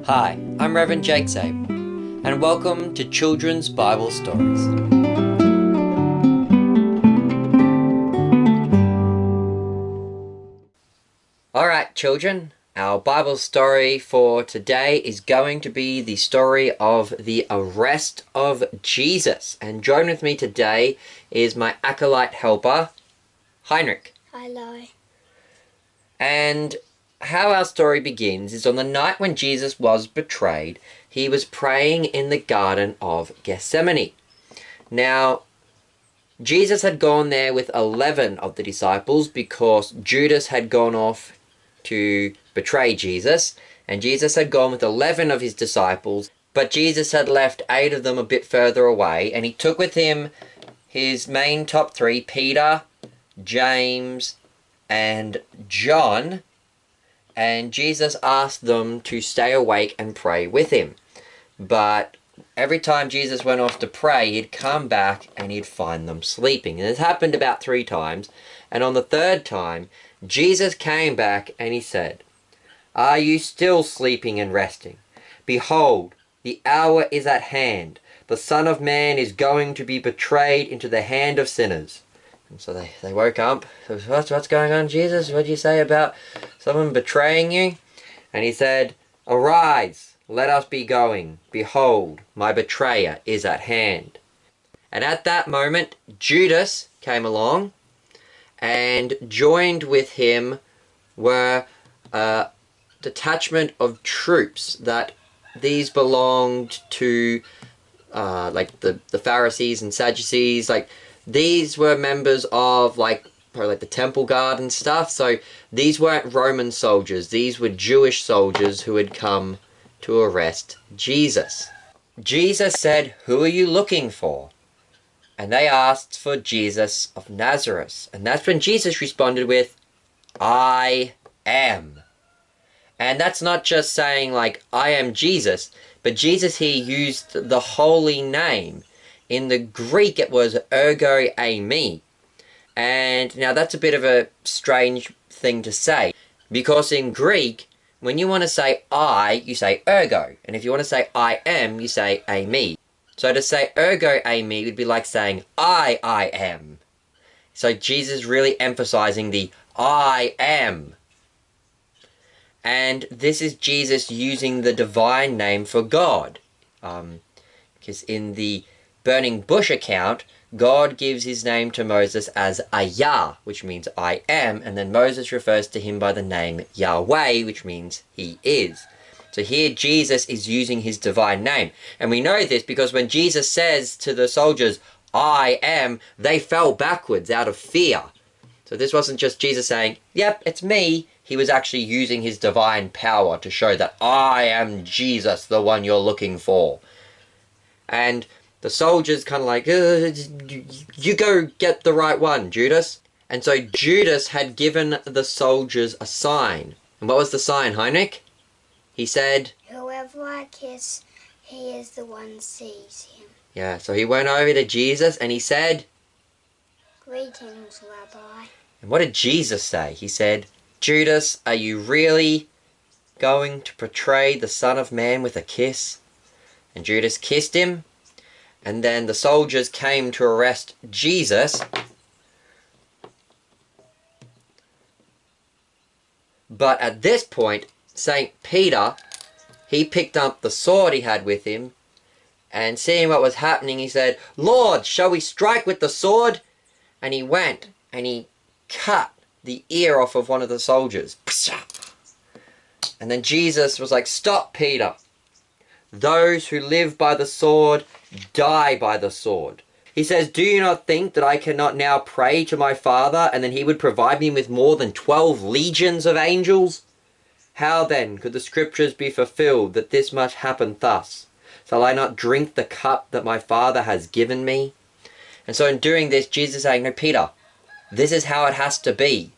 Hi, I'm Reverend Jake Sabe, and welcome to Children's Bible Stories. Alright children, our Bible story for today is going to be the story of the arrest of Jesus. And join with me today is my acolyte helper, Heinrich. Hello. And how our story begins is on the night when Jesus was betrayed, he was praying in the Garden of Gethsemane. Now, Jesus had gone there with 11 of the disciples because Judas had gone off to betray Jesus, and Jesus had gone with 11 of his disciples, but Jesus had left 8 of them a bit further away, and he took with him his main top 3, Peter, James, and John, and Jesus asked them to stay awake and pray with him. But every time Jesus went off to pray, he'd come back and he'd find them sleeping. And this happened about 3 times. And on the 3rd time, Jesus came back and he said, "Are you still sleeping and resting? Behold, the hour is at hand. The Son of Man is going to be betrayed into the hand of sinners." And so they woke up. What's going on, Jesus? What did you say about someone betraying you? And he said, "Arise, let us be going. Behold, my betrayer is at hand." And at that moment, Judas came along, and joined with him were a detachment of troops that these belonged to like the Pharisees and Sadducees. Like, these were members of probably like the temple guard and stuff. So these weren't Roman soldiers. These were Jewish soldiers who had come to arrest Jesus. Jesus said, "Who are you looking for?" And they asked for Jesus of Nazareth. And that's when Jesus responded with, "I am." And that's not just saying like, "I am Jesus," but Jesus here used the holy name. In the Greek, it was ergo eimi. And now that's a bit of a strange thing to say, because in Greek, when you want to say I, you say ergo. And if you want to say I am, you say eimi. So to say ergo eimi would be like saying I am. So Jesus really emphasizing the I am. And this is Jesus using the divine name for God. Because in the burning bush account, God gives his name to Moses as Ayah, which means I am, and then Moses refers to him by the name Yahweh, which means he is. So here Jesus is using his divine name. And we know this because when Jesus says to the soldiers, "I am," they fell backwards out of fear. So this wasn't just Jesus saying, "Yep, it's me." He was actually using his divine power to show that I am Jesus, the one you're looking for. And the soldiers kind of like, "You go get the right one, Judas." And so Judas had given the soldiers a sign. And what was the sign, Heinrich? He said, "Whoever I kiss, he is the one sees him." Yeah, so he went over to Jesus and he said, "Greetings, Rabbi." And what did Jesus say? He said, "Judas, are you really going to betray the Son of Man with a kiss?" And Judas kissed him. And then the soldiers came to arrest Jesus. But at this point, St. Peter, he picked up the sword he had with him, and seeing what was happening, he said, "Lord, shall we strike with the sword?" And he went and he cut the ear off of one of the soldiers. And then Jesus was like, "Stop, Peter. Those who live by the sword die by the sword." He says, "Do you not think that I cannot now pray to my Father, and then he would provide me with more than 12 legions of angels? How then could the scriptures be fulfilled that this much happen thus? Shall I not drink the cup that my Father has given me?" And so in doing this, Jesus is saying, "No, Peter, this is how it has to be.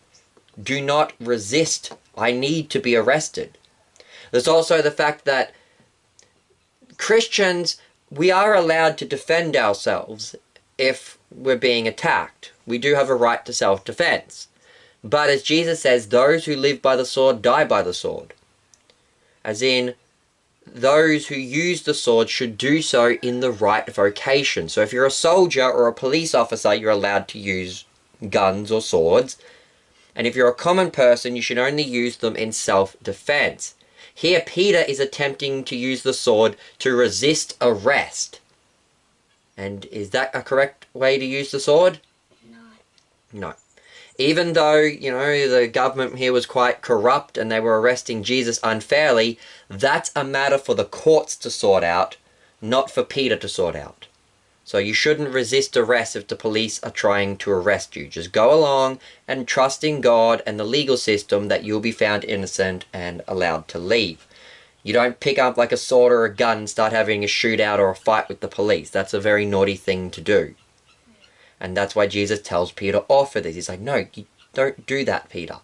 Do not resist. I need to be arrested." There's also the fact that Christians, we are allowed to defend ourselves if we're being attacked. We do have a right to self-defense. But as Jesus says, those who live by the sword die by the sword. As in, those who use the sword should do so in the right vocation. So if you're a soldier or a police officer, you're allowed to use guns or swords. And if you're a common person, you should only use them in self-defense. Here, Peter is attempting to use the sword to resist arrest. And is that a correct way to use the sword? No. No. Even though, the government here was quite corrupt and they were arresting Jesus unfairly, that's a matter for the courts to sort out, not for Peter to sort out. So you shouldn't resist arrest if the police are trying to arrest you. Just go along and trust in God and the legal system that you'll be found innocent and allowed to leave. You don't pick up like a sword or a gun and start having a shootout or a fight with the police. That's a very naughty thing to do. And that's why Jesus tells Peter off for this. He's like, no, you don't do that, Peter.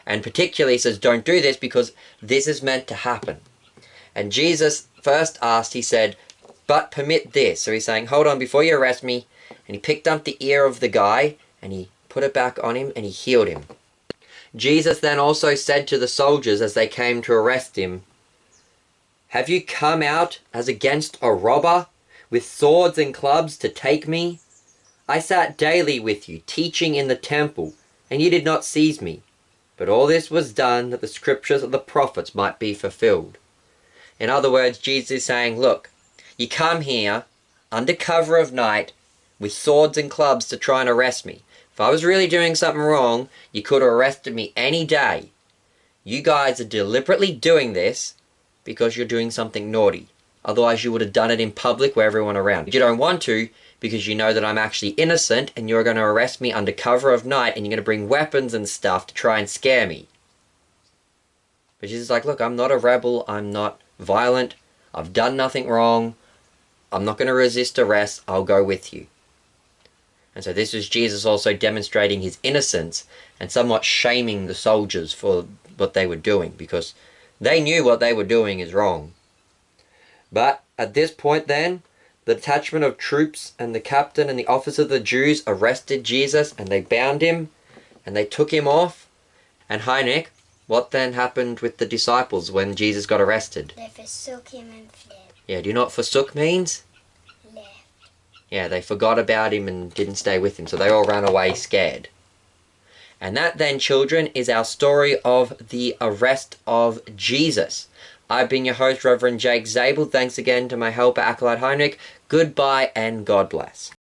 And particularly he says, don't do this because this is meant to happen. And Jesus first asked, he said, but permit this. So he's saying, hold on, before you arrest me. And he picked up the ear of the guy and he put it back on him and he healed him. Jesus then also said to the soldiers as they came to arrest him, have you come out as against a robber with swords and clubs to take me? I sat daily with you, teaching in the temple, and you did not seize me. But all this was done that the scriptures of the prophets might be fulfilled. In other words, Jesus is saying, look, you come here under cover of night with swords and clubs to try and arrest me. If I was really doing something wrong, you could have arrested me any day. You guys are deliberately doing this because you're doing something naughty. Otherwise, you would have done it in public where everyone around. But you don't want to because you know that I'm actually innocent and you're going to arrest me under cover of night and you're going to bring weapons and stuff to try and scare me. But Jesus is like, look, I'm not a rebel. I'm not violent. I've done nothing wrong. I'm not going to resist arrest. I'll go with you. And so this is Jesus also demonstrating his innocence and somewhat shaming the soldiers for what they were doing because they knew what they were doing is wrong. But at this point then, the detachment of troops and the captain and the officer of the Jews arrested Jesus and they bound him and they took him off. And Heinrich, what then happened with the disciples when Jesus got arrested? They forsook him and fled. Yeah, do you know what forsook means? Left. Yeah, they forgot about him and didn't stay with him, so they all ran away scared. And that then, children, is our story of the arrest of Jesus. I've been your host, Reverend Jake Zabel. Thanks again to my helper, Acolyte Heinrich. Goodbye and God bless.